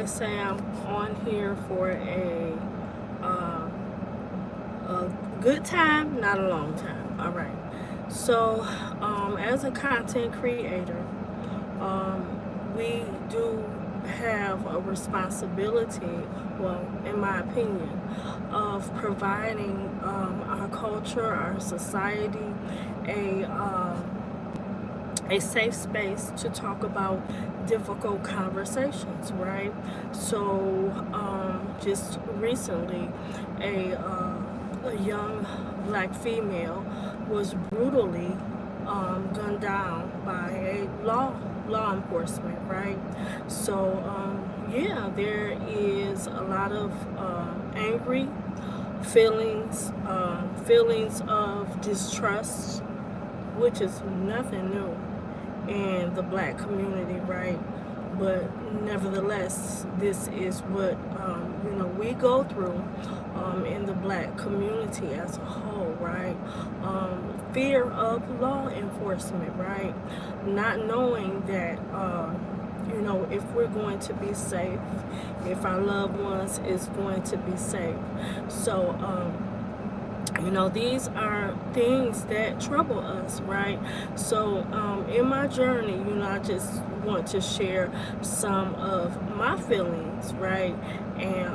always say I'm on here for uh, a good time, not a long time. All right. So, as a content creator, we do have a responsibility, well, in my opinion, of providing our culture, our society, a a safe space to talk about difficult conversations, right? So, just recently, a young black female was brutally gunned down by a law enforcement, right? So, yeah, there is a lot of angry feelings of distrust, which is nothing new in the black community, right? But nevertheless, this is what we go through in the black community as a whole, right? Fear of law enforcement, right? Not knowing that if we're going to be safe, if our loved ones is going to be safe. So these are things that trouble us, right? So, in my journey, I just want to share some of my feelings, right? And,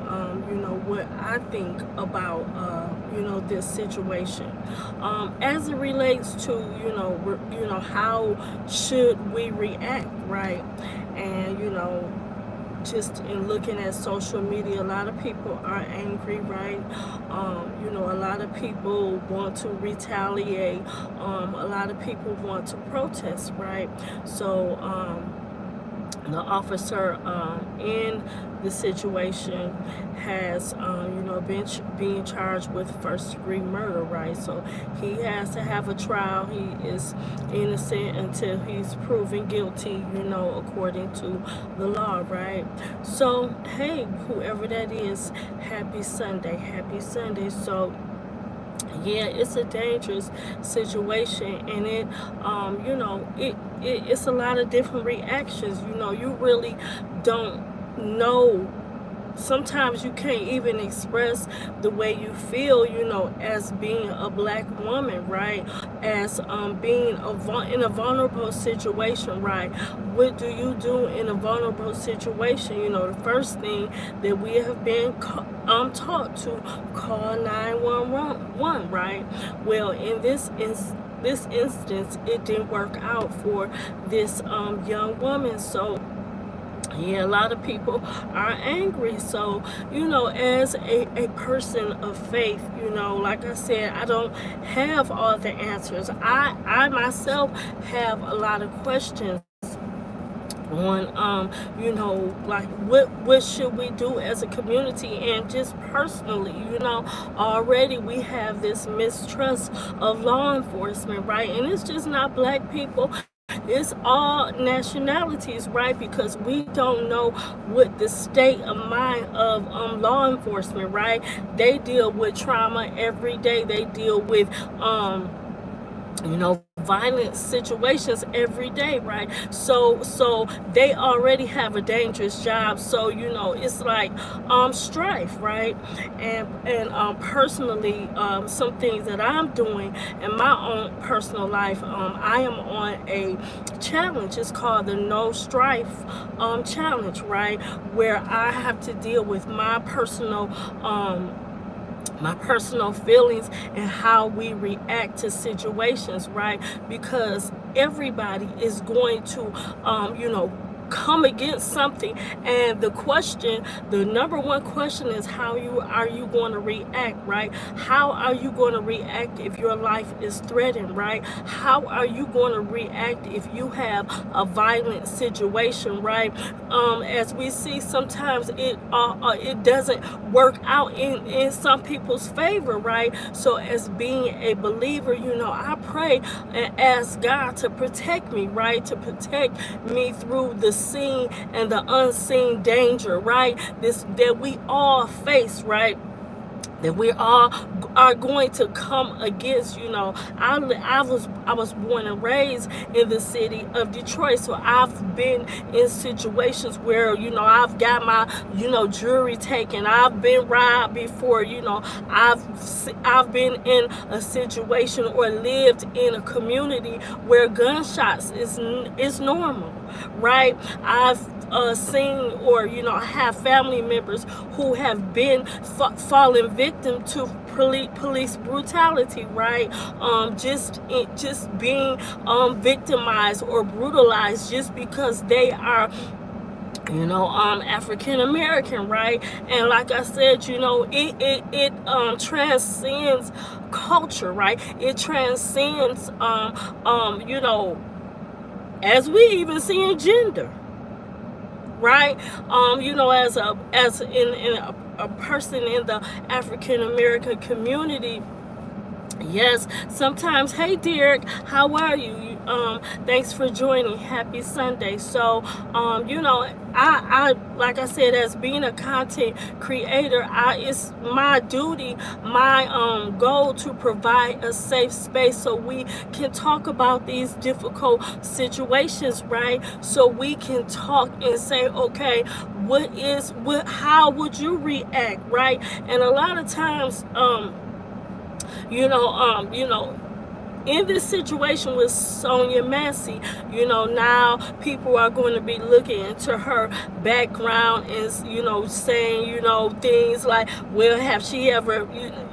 what I think about, this situation. As it relates to, how should we react, right? And, just in looking at social media, a lot of people are angry, right? A lot of people want to retaliate. A lot of people want to protest, right? So, the officer in the situation has, being charged with first-degree murder, right? So he has to have a trial. He is innocent until he's proven guilty, according to the law, right? So, hey, whoever that is, happy Sunday, happy Sunday. So, yeah, it's a dangerous situation, and it's a lot of different reactions. You really don't know. Sometimes you can't even express the way you feel, as being a black woman, right? As being in a vulnerable situation, right? What do you do in a vulnerable situation? The first thing that we have been taught to call 911, right? Well, in this instance, it didn't work out for this young woman. So, yeah, a lot of people are angry. So, as a person of faith, like I said, I don't have all the answers. I myself have a lot of questions on like what should we do as a community, and just personally, already we have this mistrust of law enforcement, right? And it's just not black people, it's all nationalities, right? Because we don't know what the state of mind of law enforcement, right? They deal with trauma every day. They deal with violent situations every day, right? So they already have a dangerous job. So, it's like strife, right? And personally, some things that I'm doing in my own personal life, I am on a challenge. It's called the No Strife challenge, right? Where I have to deal with my personal feelings and how we react to situations, right? Because everybody is going to come against something, and the number one question is, how are you going to react, right? How are you going to react if your life is threatened, right? How are you going to react if you have a violent situation, right? As we see, sometimes it doesn't work out in some people's favor, right? So, as being a believer, I pray and ask God to protect me, right? To protect me through the seen and the unseen danger, right? This that we all face, right? that we all are going to come against. I was born and raised in the city of Detroit, so I've been in situations where I've got my jewelry taken. I've been robbed before. I've been in a situation or lived in a community where gunshots is normal, right? I've seen, or have family members who have been fallen victim to police brutality, right? Just being victimized or brutalized just because they are African American, right? And like I said, it transcends culture, right? It transcends as we even see in gender, right? As a person in the African American community. Yes, sometimes. Hey, Derek, how are you? Thanks for joining. Happy Sunday. So, I like I said, as being a content creator, it's my duty, my goal to provide a safe space so we can talk about these difficult situations, right? So we can talk and say, okay, how would you react, right? And a lot of times, in this situation with Sonya Massey, now people are going to be looking into her background and, saying, things like, well, have she ever,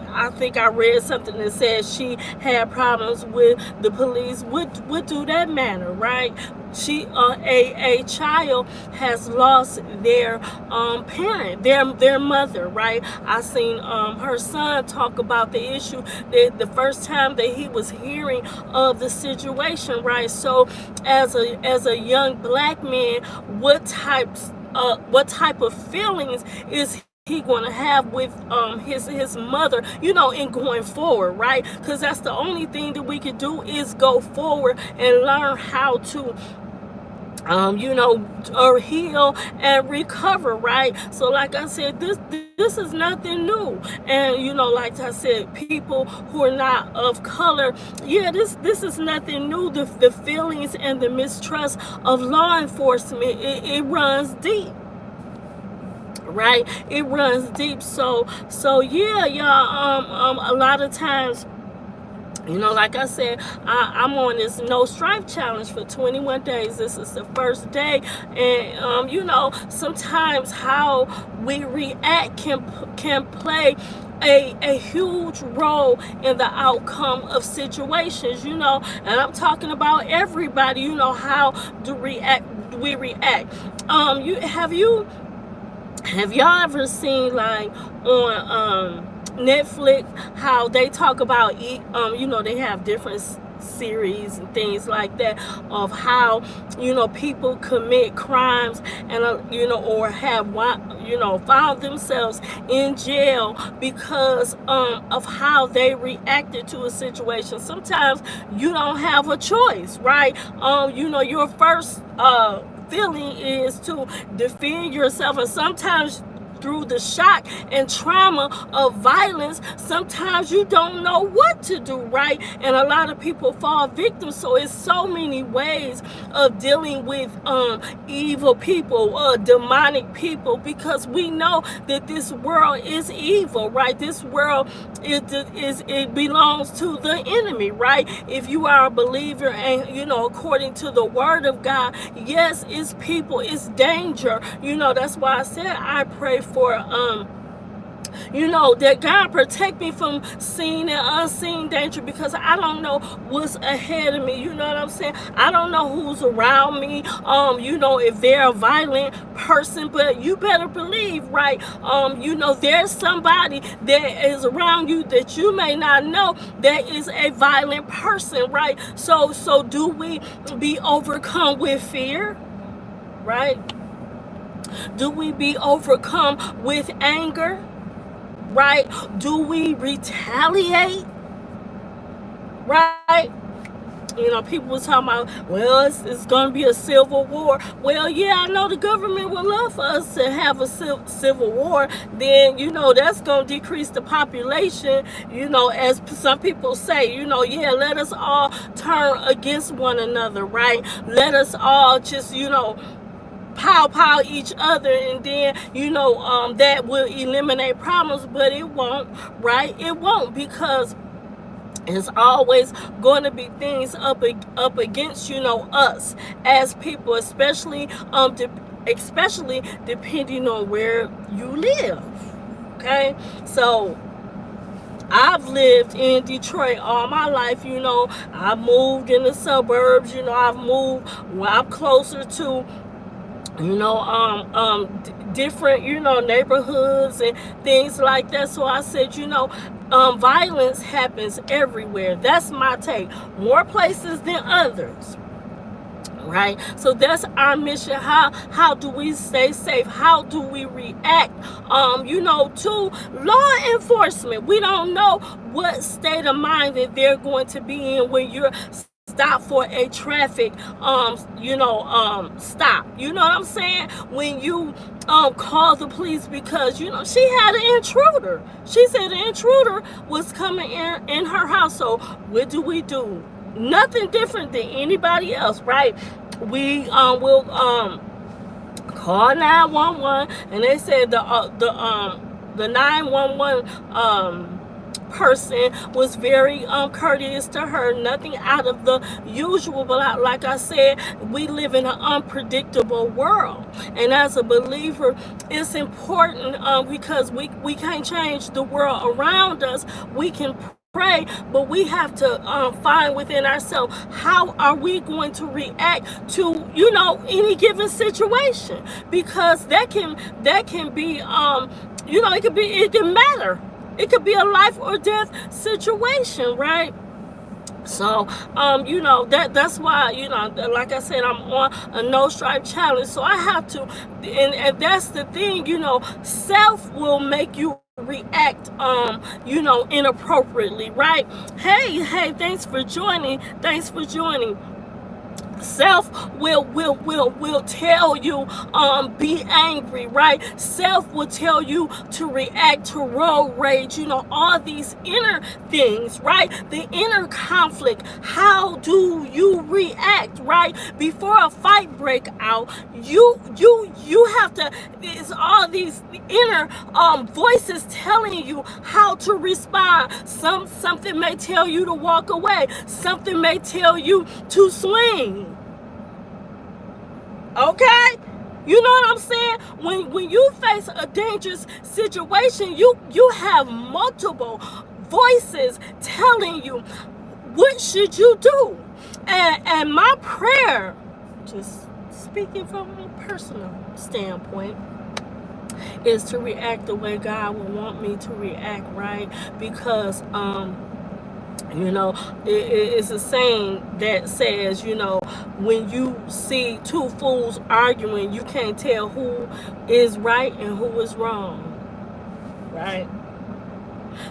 I think I read something that said she had problems with the police. What do that matter, right? A child has lost their parent, their mother, right? I seen her son talk about the issue that the first time that he was hearing of the situation, right? So as a young black man, what type of feelings is he going to have with his mother, in going forward, right? Because that's the only thing that we can do is go forward and learn how to or heal and recover, right? So like I said, this is nothing new. And like I said, people who are not of color, yeah, this is nothing new. The feelings and the mistrust of law enforcement, it runs deep, right? It runs deep. So yeah, y'all, a lot of times, like I said, I'm on this no strife challenge for 21 days. This is the first day. And, sometimes how we react can play a huge role in the outcome of situations, and I'm talking about everybody, how we react. Have y'all ever seen, like, on Netflix, how they talk about they have different series and things like that of how people commit crimes and or have found themselves in jail because of how they reacted to a situation. Sometimes you don't have a choice, right? Your first feeling is to defend yourself, and sometimes through the shock and trauma of violence, sometimes you don't know what to do, right? And a lot of people fall victim. So it's so many ways of dealing with evil people, demonic people, because we know that this world is evil, right? This world it belongs to the enemy, right? If you are a believer and according to the word of God, yes, it's people, it's danger. That's why I said I pray for that God protect me from seen and unseen danger, because I don't know what's ahead of me. You know what I'm saying? I don't know who's around me. If they're a violent person, but you better believe, right? There's somebody that is around you that you may not know that is a violent person, right? So do we be overcome with fear, right? Do we be overcome with anger? Right? Do we retaliate? Right? You know, people were talking about, well, it's going to be a civil war. Well, yeah, I know the government would love for us to have a civil war. Then, you know, that's going to decrease the population, you know, as some people say, you know, yeah, let us all turn against one another, right? Let us all just, you know, pow each other, and then, you know, that will eliminate problems. But it won't, right? It won't, because it's always going to be things up against, you know, us as people, especially especially depending on where you live. Okay, so I've lived in Detroit all my life. You know, I've moved in the suburbs. You know, I've moved where I'm closer to, you know, different, you know, neighborhoods and things like that. So I said, you know, violence happens everywhere. That's my take. More places than others, right? So that's our mission. How do we stay safe? How do we react, you know, to law enforcement? We don't know what state of mind that they're going to be in when you're stop for a traffic you know, stop. You know what I'm saying? When you call the police because, you know, she had an intruder. She said the intruder was coming in her house. So what do? Nothing different than anybody else, right? We will call 911, and they said the 911 person was very courteous to her, nothing out of the usual. But like I said, we live in an unpredictable world, and as a believer, it's important because we can't change the world around us. We can pray, but we have to find within ourselves, how are we going to react to, you know, any given situation, because that can be you know, it can matter. It could be a life or death situation, right? So, you know, that's why, you know, like I said, I'm on a no stripe challenge. So I have to, and that's the thing, you know, self will make you react, you know, inappropriately, right? Hey, thanks for joining. Self will tell you be angry, right? Self will tell you to react to road rage, you know, all these inner things, right? The inner conflict. How do you react, right? Before a fight break out, you have to, it's all these inner voices telling you how to respond. Something may tell you to walk away. Something may tell you to swing. Okay? You know what I'm saying? When you face a dangerous situation, you have multiple voices telling you what should you do. And my prayer, just speaking from a personal standpoint, is to react the way God would want me to react, right? Because you know, it's a saying that says, you know, when you see two fools arguing, you can't tell who is right and who is wrong, right?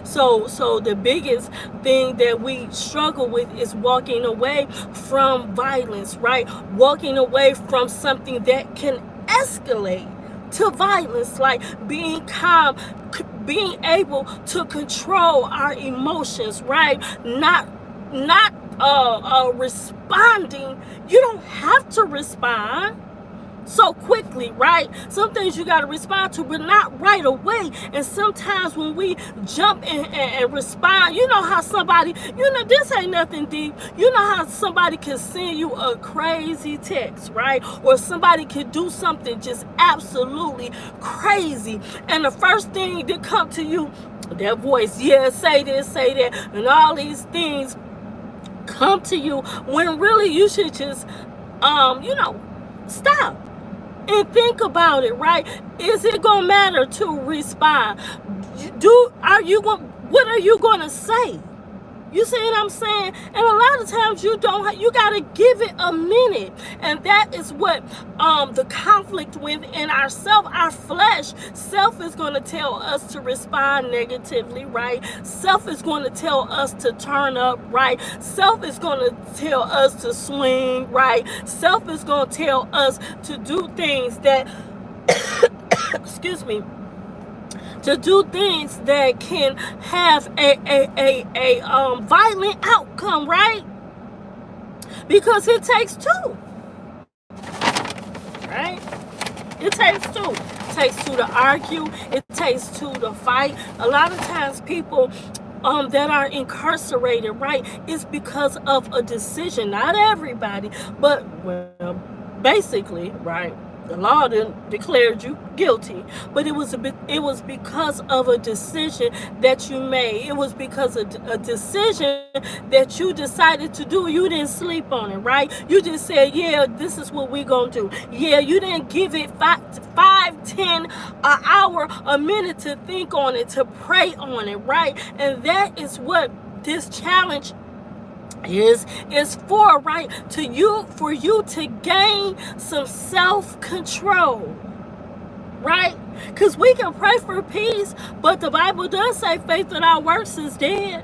So the biggest thing that we struggle with is walking away from violence, right? Walking away from something that can escalate to violence, like being calm, being able to control our emotions, right? Not responding. You don't have to respond so quickly, right? Some things you got to respond to, but not right away. And sometimes when we jump and respond, you know how somebody, you know, this ain't nothing deep. You know how somebody can send you a crazy text, right? Or somebody could do something just absolutely crazy, and the first thing that come to you, that voice, yeah, say this, say that, and all these things come to you, when really you should just you know, stop and think about it, right? Is it gonna matter to respond? What are you gonna say? You see what I'm saying? And a lot of times you don't. You gotta give it a minute, and that is what the conflict within ourself, our flesh. Self is going to tell us to respond negatively, right? Self is going to tell us to turn up, right? Self is going to tell us to swing, right? Self is going to tell us to do things that, excuse me, to do things that can have a violent outcome, right? Because it takes two, right? It takes two. It takes two to argue. It takes two to fight. A lot of times people that are incarcerated, right, it's because of a decision. Not everybody, but, well, basically, right, the law declared you guilty, but it was because of a decision that you made. It was because of a decision that you decided to do. You didn't sleep on it, right? You just said, yeah, this is what we gonna do. Yeah, you didn't give it 5, 10, an hour, a minute to think on it, to pray on it, right? And that is what this challenge is for, right? For you to gain some self-control, right? Because we can pray for peace, but the Bible does say faith without works is dead.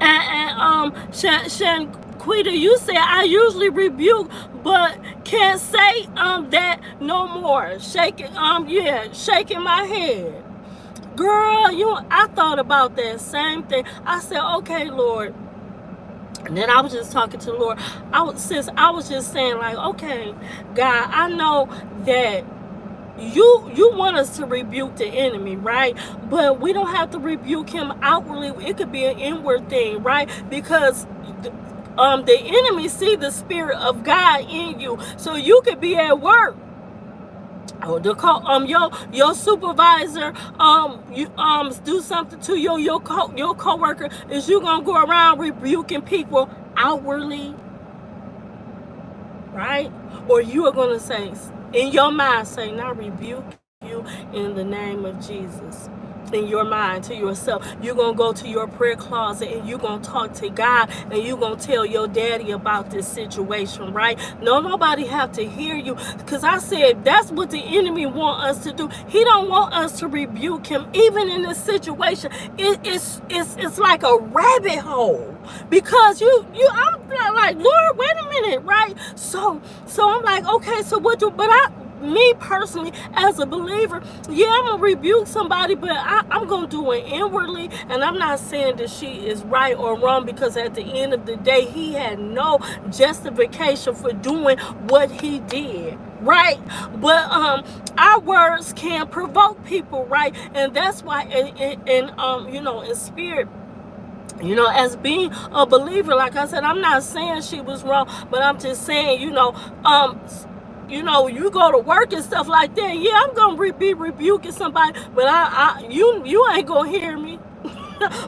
And Shanquita, you said I usually rebuke, but can't say that no more. Shaking my head. Girl, I thought about that same thing. I said, okay, Lord. And then I was just talking to the Lord. I was just saying, like, okay, God, I know that you want us to rebuke the enemy, right? But we don't have to rebuke him outwardly. It could be an inward thing, right? Because the enemy see the Spirit of God in you. So you could be at work. Your supervisor you do something to your coworker. Is you gonna go around rebuking people outwardly, right? Or you are gonna say in your mind, say, "Now rebuke you in the name of Jesus." In your mind to yourself, you're gonna go to your prayer closet and you're gonna talk to God and you're gonna tell your daddy about this situation, right? Nobody have to hear you, because I said that's what the enemy want us to do. He don't want us to rebuke him. Even in this situation, it's like a rabbit hole, because I'm like, Lord, wait a minute, right? So I'm like, okay, so what do? But me personally, as a believer, yeah, I'm gonna rebuke somebody, but I'm gonna do it inwardly. And I'm not saying that she is right or wrong, because at the end of the day, he had no justification for doing what he did, right? But our words can provoke people, right? And that's why in spirit, as being a believer, like I said, I'm not saying she was wrong, but I'm just saying, you go to work and stuff like that. Yeah, I'm gonna be rebuking somebody, but you ain't gonna hear me.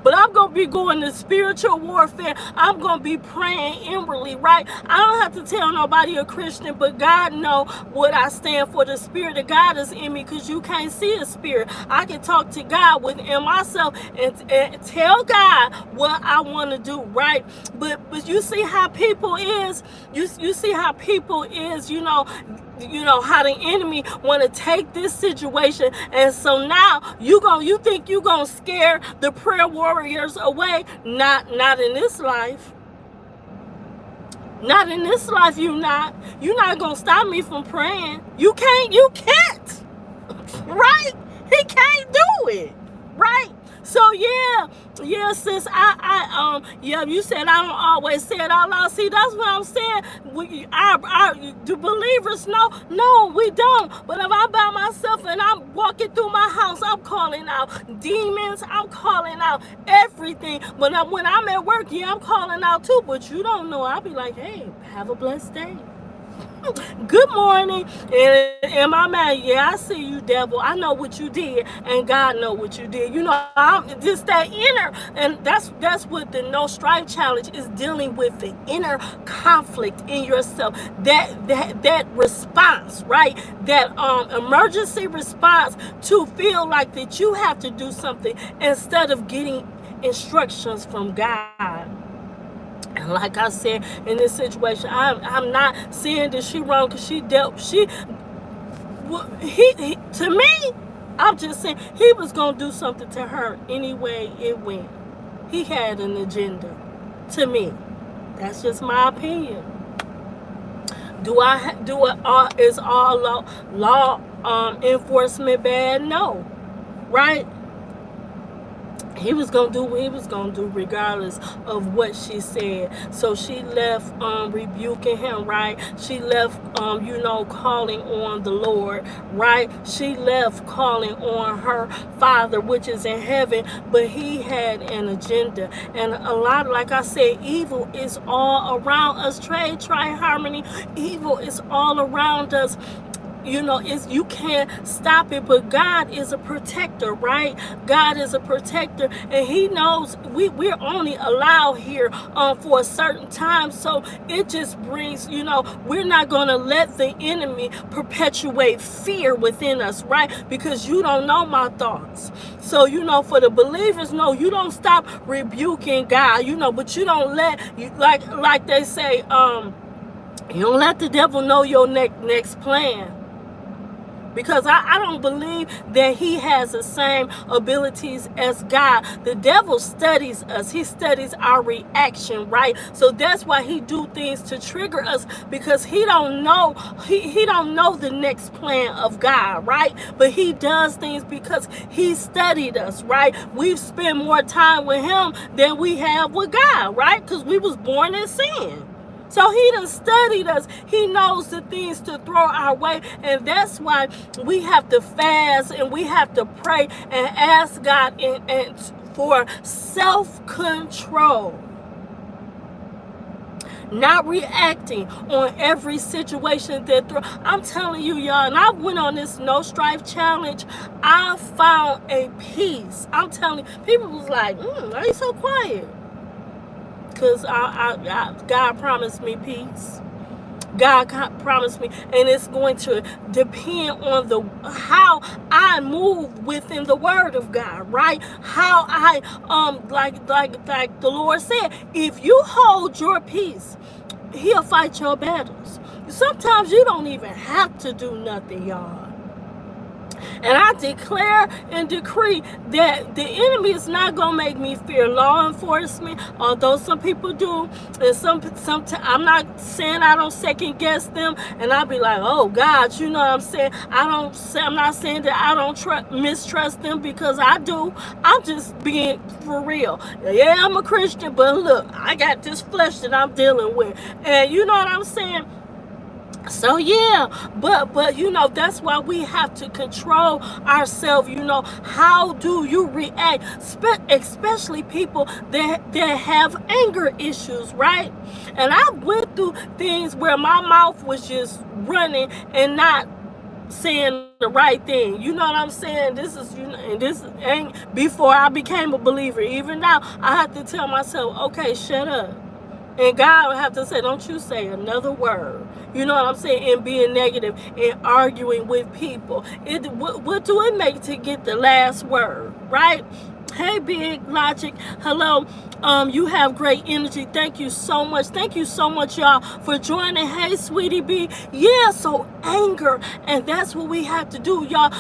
But I'm going to be going to spiritual warfare. I'm going to be praying inwardly, right? I don't have to tell nobody a Christian, but God know what I stand for. The Spirit of God is in me, because you can't see a spirit. I can talk to God within myself and tell God what I want to do, right? But you see how people is. You see how people is, how the enemy want to take this situation, and so now you think you gonna scare the prayer warriors away. Not in this life. Not in this life. You're not gonna stop me from praying. You can't, right? He can't do it, right? So yeah, sis, you said I don't always say it out loud. See, that's what I'm saying. Do believers know? No, we don't. But if I'm by myself and I'm walking through my house, I'm calling out demons. I'm calling out everything. But when I'm at work, yeah, I'm calling out too. But you don't know. I'll be like, hey, have a blessed day. Good morning. And my man, yeah, I see you, devil. I know what you did, and God know what you did. I'm just that inner, and that's what the No Strife Challenge is dealing with, the inner conflict in yourself. That response, right? That emergency response to feel like that you have to do something instead of getting instructions from God. And like I said, in this situation, I'm not saying that she wrong, because he to me, I'm just saying he was gonna do something to her anyway it went. He had an agenda. To me, that's just my opinion. Is all law enforcement bad? No, right? He was gonna do what he was gonna do regardless of what she said. So she left rebuking him, right? She left calling on the Lord, right? She left calling on her Father which is in heaven, but he had an agenda. And a lot, like I said, evil is all around us. Trade, try harmony. Evil is all around us. You can't stop it, but God is a protector, right? God is a protector, and he knows we're only allowed here for a certain time. So it just brings, we're not going to let the enemy perpetuate fear within us, right? Because you don't know my thoughts. So, for the believers, no, you don't stop rebuking God, but you don't like they say, you don't let the devil know your next plan. Because I don't believe that he has the same abilities as God. The devil studies us. He studies our reaction, right? So that's why he do things to trigger us, because he don't know he don't know the next plan of God, right? But he does things because he studied us, right? We've spent more time with him than we have with God, right? Because we was born in sin. So he done studied us. He knows the things to throw our way. And that's why we have to fast and we have to pray and ask God and for self-control. Not reacting on every situation that I'm telling you, y'all, and I went on this no strife challenge. I found a peace. I'm telling you, people was like, why are you so quiet? Because God promised me peace. God promised me, and it's going to depend on how I move within the Word of God, right? How I like the Lord said, if you hold your peace, He'll fight your battles. Sometimes you don't even have to do nothing, y'all. And I declare and decree that the enemy is not going to make me fear law enforcement, although some people do. And sometimes I'm not saying I don't second guess them, and I'll be like, oh God, you know what I'm saying? I'm not saying that I don't mistrust them, because I do. I'm just being for real. Yeah, I'm a Christian, but look, I got this flesh that I'm dealing with. And you know what I'm saying? So yeah, but that's why we have to control ourselves. How do you react, especially people that have anger issues, right? And I went through things where my mouth was just running and not saying the right thing. You know what I'm saying? This ain't before I became a believer. Even now, I have to tell myself, okay, shut up. And God will have to say, don't you say another word. You know what I'm saying? And being negative and arguing with people. What do it make to get the last word, right? Hey, Big Logic. Hello. You have great energy. Thank you so much. Thank you so much, y'all, for joining. Hey, Sweetie B. Yeah, so anger. And that's what we have to do, y'all.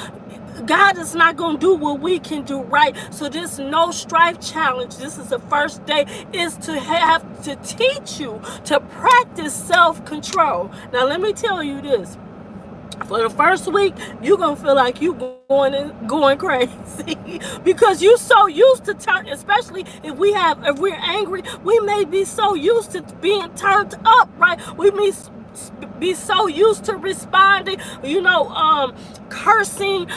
God is not going to do what we can do, right? So this no strife challenge, this is the first day, is to have to teach you to practice self-control. Now, let me tell you this. For the first week, you're going to feel like you going crazy because you're so used to especially if we're angry, we may be so used to being turned up, right? We may be so used to responding, cursing,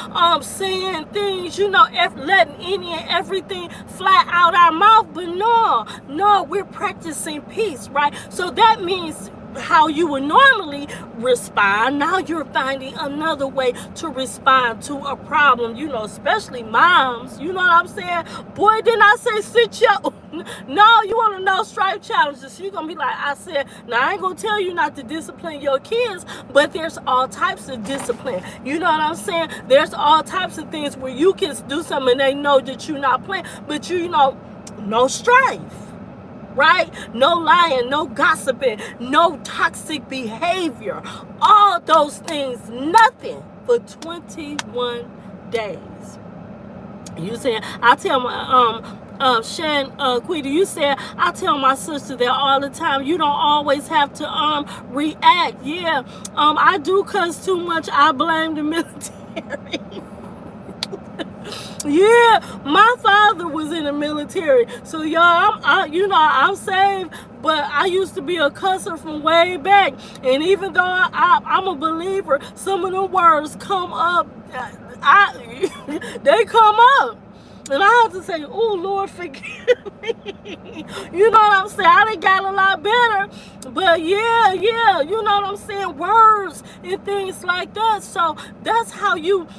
saying things, letting any and everything fly out our mouth. But no, we're practicing peace, right? So that means how you would normally respond, now you're finding another way to respond to a problem, especially moms. You know what I'm saying? Boy, didn't I say sit your no, you want to know strife challenges. You're going to be like, I said, now I ain't going to tell you not to discipline your kids, but there's all types of discipline. You know what I'm saying? There's all types of things where you can do something and they know that you're not playing, but no strife, right? No lying, no gossiping, no toxic behavior. All those things, nothing for 21 days. You saying, I tell my, Shan, Quita, you said, I tell my sister that all the time. You don't always have to react. Yeah, I do cuss too much. I blame the military. Yeah, my father was in the military, so y'all, I'm saved, but I used to be a cusser from way back, and even though I'm a believer, some of the words come up, they come up, and I have to say, oh, Lord, forgive me. You know what I'm saying? I done got a lot better, but yeah, you know what I'm saying? Words and things like that. So that's how you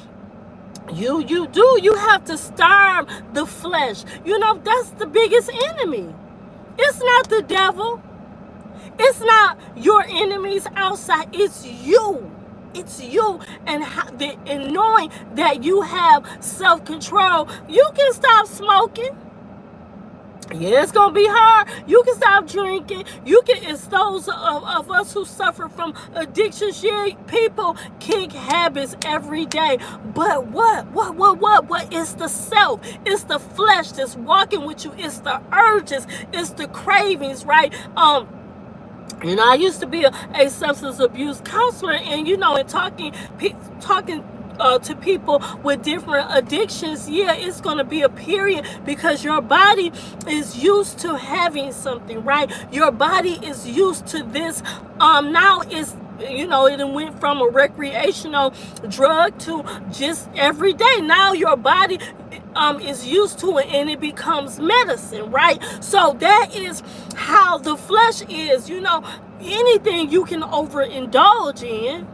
have to starve the flesh. You know, that's the biggest enemy. It's not the devil. It's not your enemies outside. It's you. It's you. And knowing that you have self-control, you can stop smoking. Yeah, it's gonna be hard. You can stop drinking. You can. It's those of us who suffer from addictions. Yeah, people kick habits every day. But what? It's the self. It's the flesh that's walking with you. It's the urges. It's the cravings, right? You know, I used to be a substance abuse counselor, and you know, and talking to people with different addictions, yeah, it's going to be a period because your body is used to having something, right? Your body is used to this. Now it's, you know, it went from a recreational drug to just every day. Now your body is used to it, and it becomes medicine, right? So that is how the flesh is. You know, anything you can overindulge in.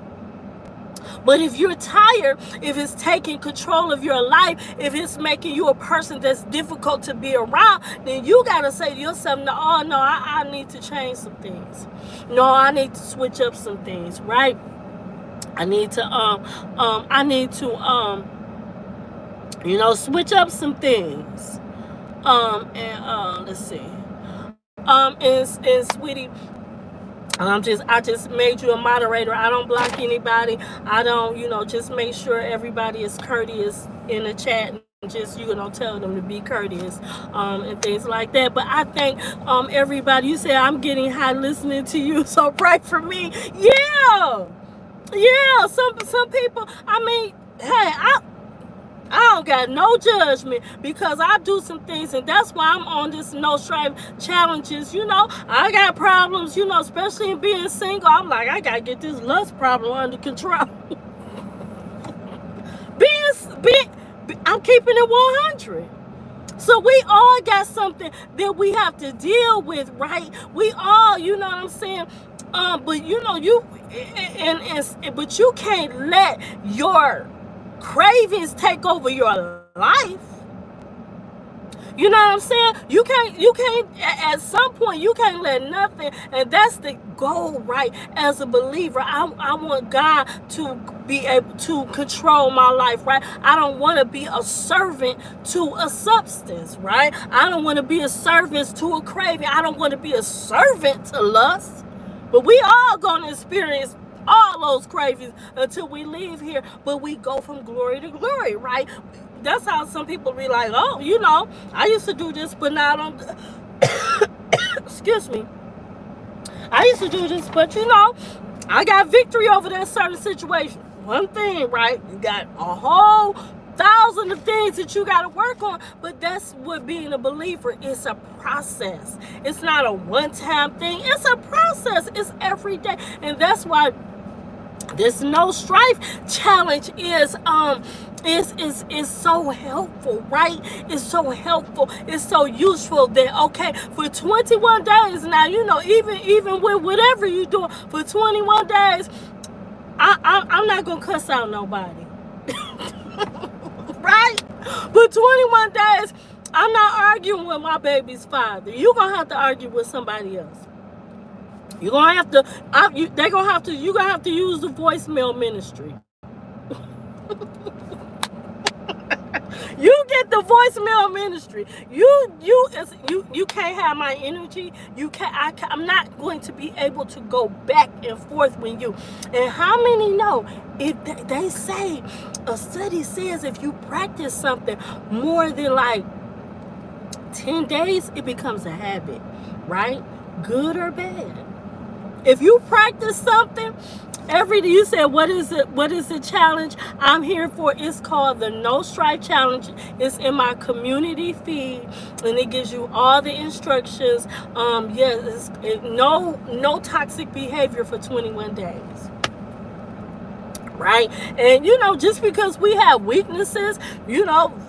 But if you're tired, if it's taking control of your life, if it's making you a person that's difficult to be around, then you got to say to yourself, no, I need to change some things. No, I need to switch up some things, right? I need to, you know, switch up some things. Let's see. And sweetie, I just made you a moderator. I don't block anybody. I don't, you know, just make sure everybody is courteous in the chat, and just, you know, tell them to be courteous, and things like that. But I thank everybody. You say I'm getting high listening to you, so pray for me. Yeah. Some people. I mean, hey, I don't got no judgment, because I do some things, and that's why I'm on this no strife challenges. You know, I got problems, you know, especially in being single. I'm like, I gotta get this lust problem under control. I'm keeping it 100. So we all got something that we have to deal with, right? We all, you know what I'm saying? But you know, but you can't let your cravings take over your life. You know what I'm saying? You can't, at some point, you can't let nothing, and that's the goal, right? As a believer, I want God to be able to control my life, right? I don't want to be a servant to a substance, right? I don't want to be a servant to a craving. I don't want to be a servant to lust. But we all going to experience all those cravings until we leave here, but we go from glory to glory, right? That's how some people be like, oh, you know, I used to do this, but now I don't. Excuse me. I used to do this, but you know, I got victory over that certain situation. One thing, right? You got a whole 1,000 of things that you got to work on, but that's what being a believer is. A process. It's not a one-time thing. It's a process. It's every day, and that's why this no strife challenge is so helpful, right? It's so helpful. It's so useful that, okay, for 21 days now, you know, even with whatever you're doing, for 21 days, I'm not gonna cuss out nobody. Right? For 21 days, I'm not arguing with my baby's father. You're gonna have to argue with somebody else. You're gonna have to. You're gonna have to use the voicemail ministry. You get the voicemail ministry. You can't have my energy. I'm not going to be able to go back and forth with you. And how many know if they say a study says if you practice something more than like 10 days, it becomes a habit, right? Good or bad. If you practice something every day, you said, what is it? What is the challenge I'm here for? It's called the No Strife Challenge. It's in my community feed, and it gives you all the instructions. No toxic behavior for 21 days. Right? And just because we have weaknesses,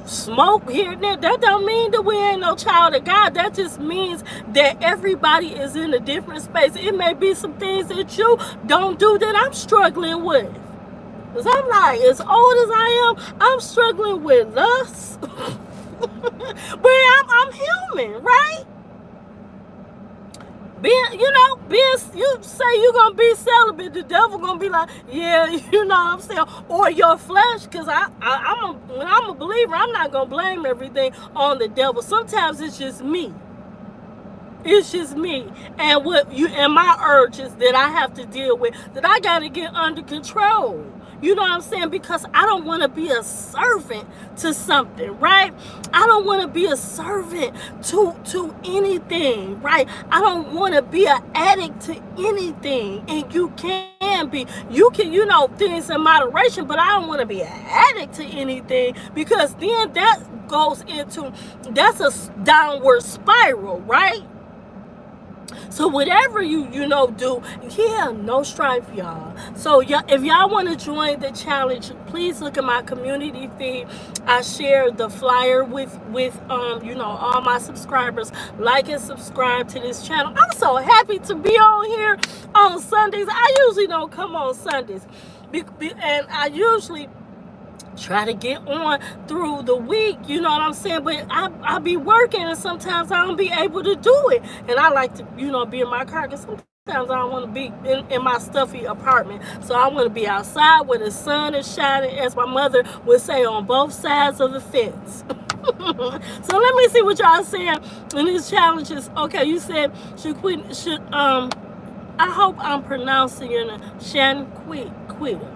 smoke here and there, that don't mean that we ain't no child of God. That just means that everybody is in a different space. It may be some things that you don't do that I'm struggling with. Because I'm like, as old as I am, I'm struggling with lust. But I'm human, right? You say you're gonna be celibate, the devil gonna be like, yeah, you know what I'm saying, or your flesh, because when I'm a believer, I'm not gonna blame everything on the devil. Sometimes it's just me. It's just me and my urges that I have to deal with, that I gotta get under control. You know what I'm saying? Because I don't want to be a servant to something, right? I don't want to be a servant to anything, right? I don't want to be an addict to anything. And you can be. You can, things in moderation, but I don't want to be an addict to anything, because then that goes into, that's a downward spiral, right? So whatever you do, no strife, y'all. So if y'all want to join the challenge, please look at my community feed. I share the flyer with all my subscribers. Like and subscribe to this channel. I'm so happy to be on here on Sundays. I usually don't come on Sundays, and I usually try to get on through the week, you know what I'm saying? But I be working, and sometimes I don't be able to do it. And I like to, be in my car, because sometimes I don't want to be in my stuffy apartment. So I want to be outside where the sun is shining, as my mother would say, on both sides of the fence. So let me see what y'all saying in these challenges. Okay, you said I hope I'm pronouncing your name, Quita.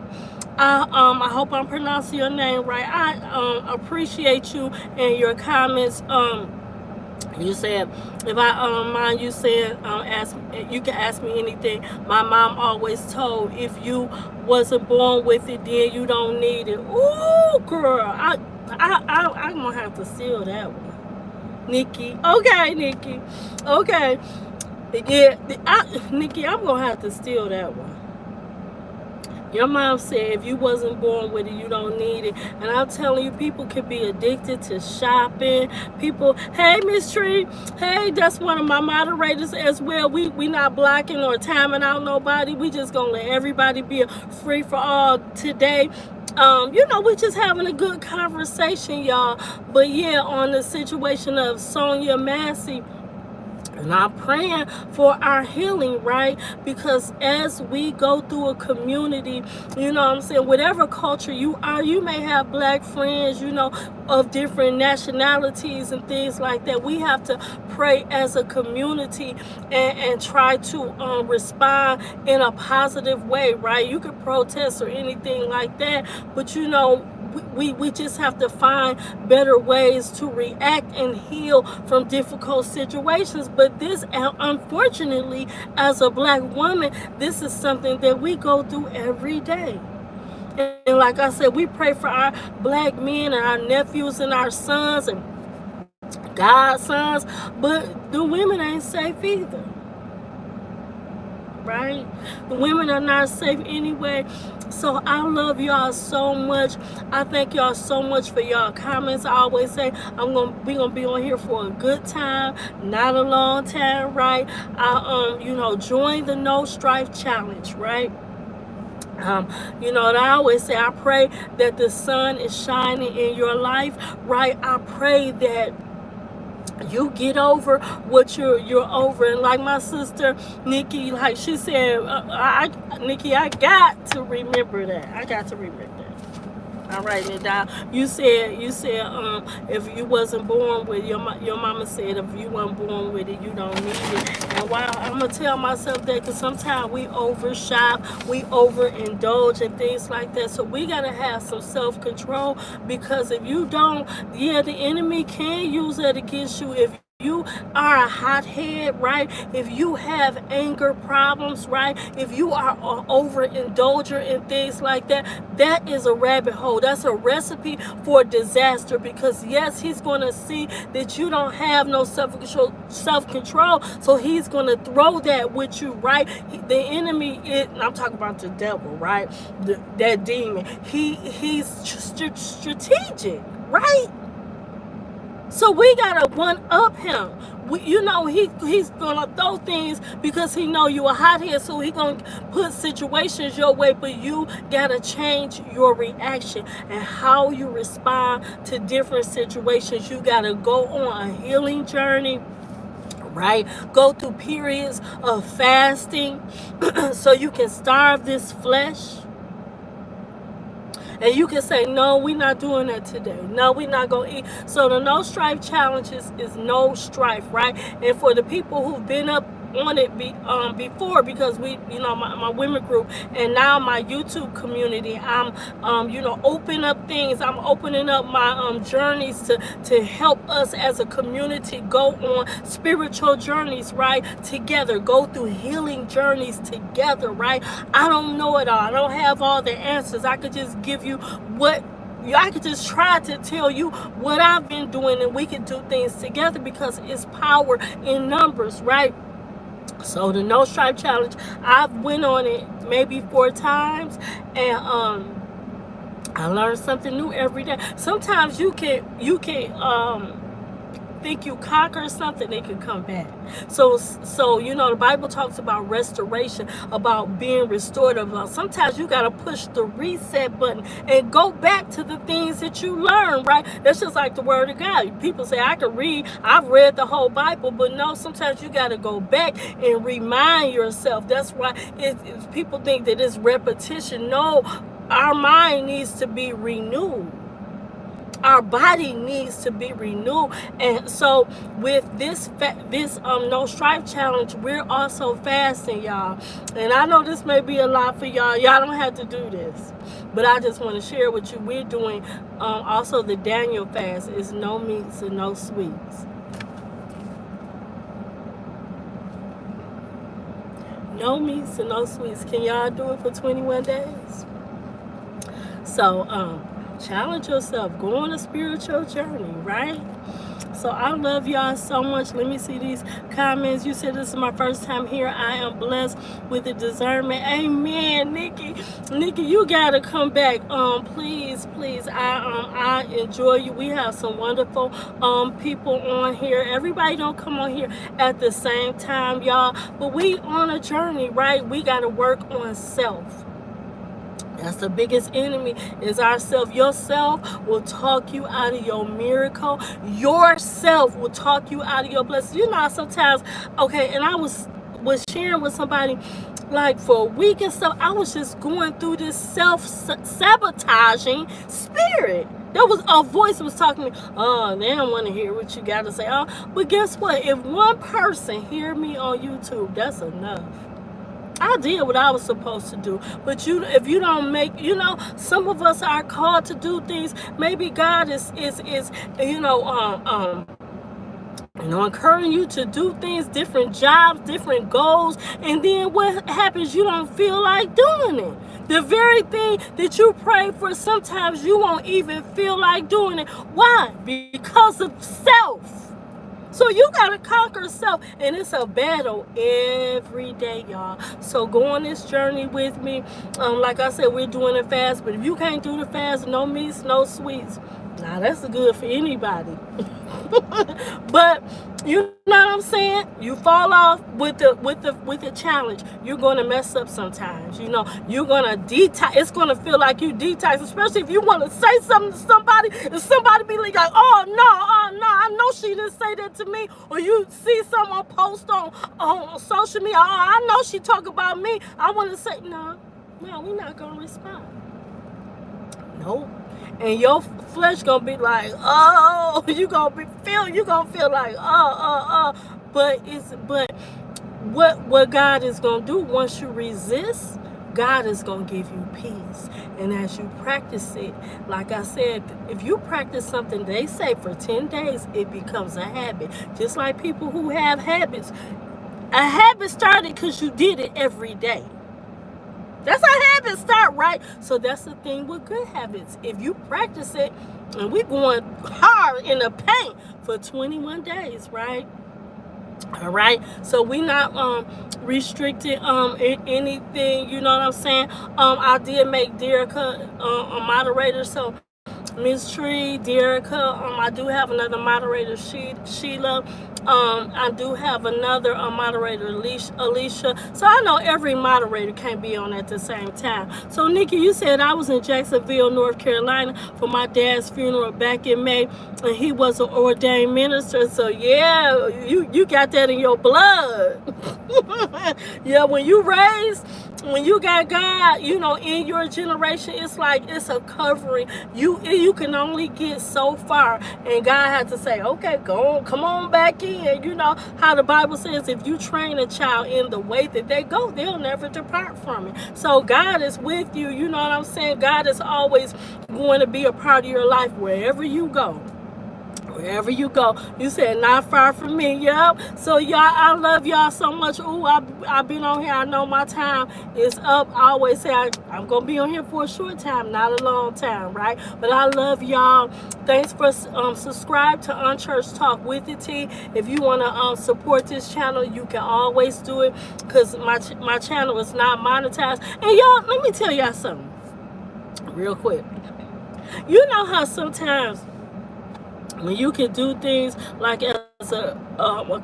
I hope I'm pronouncing your name right. I appreciate you and your comments. You said, if I mind you saying, you can ask me anything. My mom always told, if you wasn't born with it, then you don't need it. Ooh, girl, I'm gonna have to steal that one, Nikki. Okay, Nikki. Okay, yeah, Nikki, I'm gonna have to steal that one. Your mom said, if you wasn't born with it, you don't need it. And I'm telling you, people can be addicted to shopping. People, hey, Miss Tree. Hey, that's one of my moderators as well. We not blocking or timing out nobody. We just going to let everybody be free for all today. We're just having a good conversation, y'all. But, yeah, on the situation of Sonya, Massey, and I'm praying for our healing, right? Because as we go through a community, whatever culture you are, you may have black friends, of different nationalities and things like that. We have to pray as a community and try to respond in a positive way, right? You can protest or anything like that, but we just have to find better ways to react and heal from difficult situations. But this, unfortunately, as a black woman, this is something that we go through every day. And like I said, we pray for our black men and our nephews and our sons and godsons, but the women ain't safe either. Right? The women are not safe anyway. So I love y'all so much. I thank y'all so much for y'all comments. I always say we gonna be on here for a good time, not a long time, right? Join the No Strife Challenge, right? And I always say, I pray that the sun is shining in your life, right? I pray that you get over what you're over. And like my sister Nikki, like she said, Nikki, I got to remember that. I got to remember that. I'm writing it down. You said if you wasn't born with your mama said if you weren't born with it, you don't need it. And while I'm gonna tell myself that, because sometimes we overshop, we overindulge and things like that. So we gotta have some self control, because if you don't, yeah, the enemy can use that against you. If you are a hothead, right? If you have anger problems, right? If you are an overindulger in things like that, that is a rabbit hole. That's a recipe for disaster, because yes, he's going to see that you don't have no self-control, so he's going to throw that with you, right? The enemy, I'm talking about the devil, right? That demon. He's strategic, right? So we gotta one up him. He's gonna throw things because he know you a hothead. So he gonna put situations your way, but you gotta change your reaction and how you respond to different situations. You gotta go on a healing journey, right? Go through periods of fasting so you can starve this flesh. And you can say, no, we're not doing that today. No, we're not going to eat. So the no strife challenge is no strife, right? And for the people who've been up on it before, because my women group and now my YouTube community, I'm open up things. I'm opening up my journeys to help us as a community go on spiritual journeys, right? Together, go through healing journeys together, right? I don't know it all. I don't have all the answers. I could just give you I could just try to tell you what I've been doing, and we can do things together, because it's power in numbers, right? So the no stripe challenge, I've went on it maybe 4 times, and I learned something new every day. Sometimes you can think you conquer something, it can come back. So the Bible talks about restoration, about being restored. About sometimes you got to push the reset button and go back to the things that you learned, right? That's just like the word of God. People say, I've read the whole Bible, but no, sometimes you got to go back and remind yourself. That's why people think that it's repetition. No, our mind needs to be renewed. Our body needs to be renewed. And so with this no strife challenge, we're also fasting, y'all. And I know this may be a lot for y'all. Y'all don't have to do this, but I just want to share with you. We're doing also the Daniel fast. Is no meats and no sweets. No meats and no sweets. Can y'all do it for 21 days? So challenge yourself. Go on a spiritual journey, right? So I love y'all so much. Let me see these comments. You said this is my first time here. I am blessed with the discernment. Amen, Nikki. Nikki, you gotta come back. Please. I enjoy you. We have some wonderful people on here. Everybody don't come on here at the same time, y'all. But we on a journey, right? We gotta work on self. That's the biggest enemy, is ourself. Yourself will talk you out of your miracle. Yourself will talk you out of your blessing. Sometimes, and I was sharing with somebody, like for a week and stuff, I was just going through this self-sabotaging spirit. There was a voice that was talking to me. Oh, they don't want to hear what you got to say. Oh, but guess what? If one person hear me on YouTube, that's enough. I did what I was supposed to do. But if you don't make, some of us are called to do things. Maybe God is encouraging you to do things, different jobs, different goals, and then what happens? You don't feel like doing it. The very thing that you pray for, sometimes you won't even feel like doing it. Why? Because of self. So you got to conquer self, and it's a battle every day, y'all. So go on this journey with me. Like I said, we're doing a fast, but if you can't do the fast, no meats, no sweets. Now that's good for anybody. But you know what I'm saying? You fall off with the challenge. You're gonna mess up sometimes. You're gonna detox. It's gonna feel like you detox, especially if you want to say something to somebody, and somebody be like, oh no, I know she didn't say that to me. Or you see someone post on social media, I know she talk about me. I want to say, no, we're not gonna respond. Nope. and your flesh gonna be like, oh, you gonna feel like, but what God is gonna do once you resist, God is gonna give you peace. And as you practice it, like I said, if you practice something, they say for 10 days, it becomes a habit. Just like people who have habits. A habit started because you did it every day. That's how habits start, right? So that's the thing with good habits. If you practice it, and we're going hard in the paint for 21 days, right? All right, so we not restricted anything, you know what I'm saying. I did make Derica a moderator, so Miss Tree, Derica, I do have another moderator, Sheila. I do have another moderator, Alicia. So I know every moderator can't be on at the same time. So Nikki, you said I was in Jacksonville, North Carolina for my dad's funeral back in May, and he was an ordained minister. So yeah, you got that in your blood. Yeah, when you got God, you know, in your generation, it's like it's a covering. You can only get so far, and God had to say, okay, go on, come on back in. You know how the Bible says, if you train a child in the way that they go, they'll never depart from it. So God is with you. You know what I'm saying? God is always going to be a part of your life wherever you go. Wherever you go. You said not far from me. Yep. So y'all, I love y'all so much. Ooh, I've been on here. I know my time is up. I always say I'm gonna be on here for a short time, not a long time, right? But I love y'all. Thanks for subscribe to Unchurched Talk with the T. If you wanna support this channel, you can always do it, because my channel is not monetized. And y'all, let me tell y'all something real quick. You know how sometimes when you can do things like as a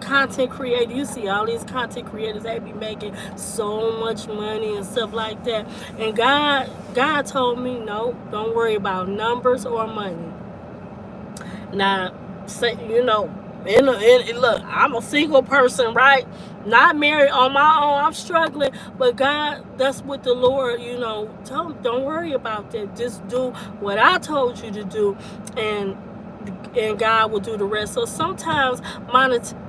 content creator, you see all these content creators, they be making so much money and stuff like that. And God told me, no, don't worry about numbers or money. Now, say, you know, look, I'm a single person, right? Not married, on my own. I'm struggling, but God, that's what the Lord, you know, told me. Don't worry about that. Just do what I told you to do, and God will do the rest. So sometimes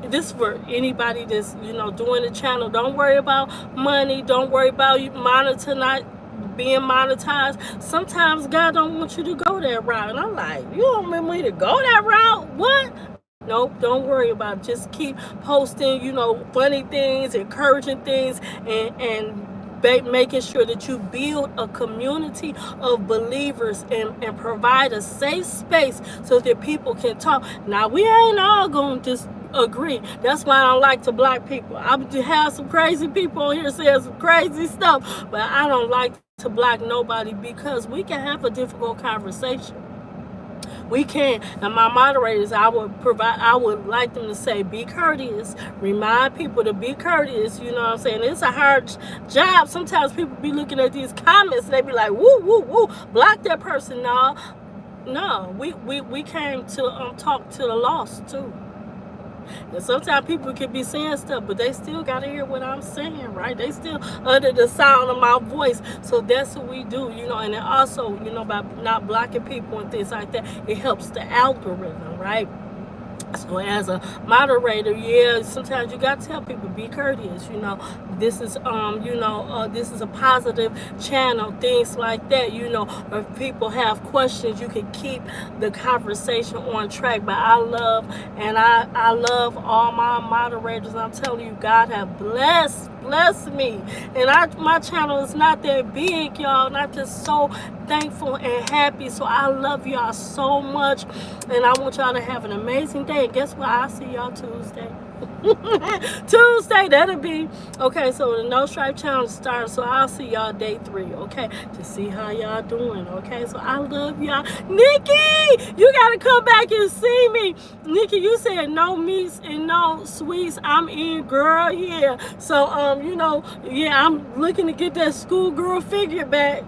this for anybody that's, you know, doing the channel. Don't worry about money. Don't worry about you being monetized. Sometimes God don't want you to go that route, and I'm like, you don't want me to go that route? What? Nope, don't worry about it. Just keep posting, you know, funny things, encouraging things, and making sure that you build a community of believers and provide a safe space so that people can talk. Now, we ain't all going to just agree. That's why I don't like to block people. I have some crazy people on here saying some crazy stuff, but I don't like to block nobody, because we can have a difficult conversation. We can. And my moderators, I would like them to say, be courteous. Remind people to be courteous. You know what I'm saying? It's a hard job. Sometimes people be looking at these comments and they be like, woo, woo, woo, block that person. No, we came to talk to the lost too. And sometimes people can be saying stuff, but they still got to hear what I'm saying, right? They still under the sound of my voice. So that's what we do, you know. And then also, you know, by not blocking people and things like that, it helps the algorithm, right? So as a moderator, yeah, sometimes you got to tell people, be courteous, you know. This is this is a positive channel, things like that, you know. If people have questions, you can keep the conversation on track. But I love all my moderators. I'm telling you, God have blessed me. And my channel is not that big, y'all, and I'm just so thankful and happy. So I love y'all so much, and I want y'all to have an amazing day. And guess what? I'll see y'all Tuesday. Tuesday, that'll be okay. So the No Stripe Challenge starts, so I'll see y'all day 3, okay, to see how y'all doing. Okay, so I love y'all. Nikki, you gotta come back and see me. Nikki, you said no meats and no sweets. I'm in, girl. Yeah, so you know, yeah, I'm looking to get that schoolgirl figure back.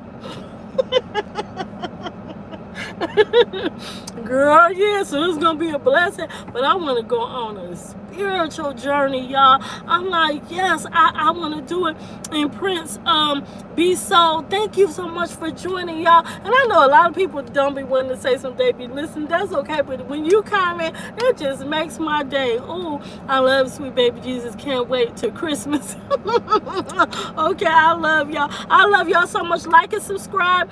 Girl, yeah, so it's gonna be a blessing. But I want to go on a spiritual journey, y'all. I'm like, yes, I want to do it. And Prince, Be So, thank you so much for joining, y'all. And I know a lot of people don't be wanting to say something, they be listening. That's okay, but when you comment, it just makes my day. Oh, I love sweet baby Jesus. Can't wait till Christmas. Okay, I love y'all. I love y'all so much. Like and subscribe.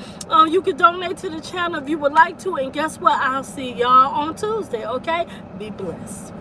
You can donate to the channel if you would like to. And guess what? I'll see y'all on Tuesday, okay? Be blessed.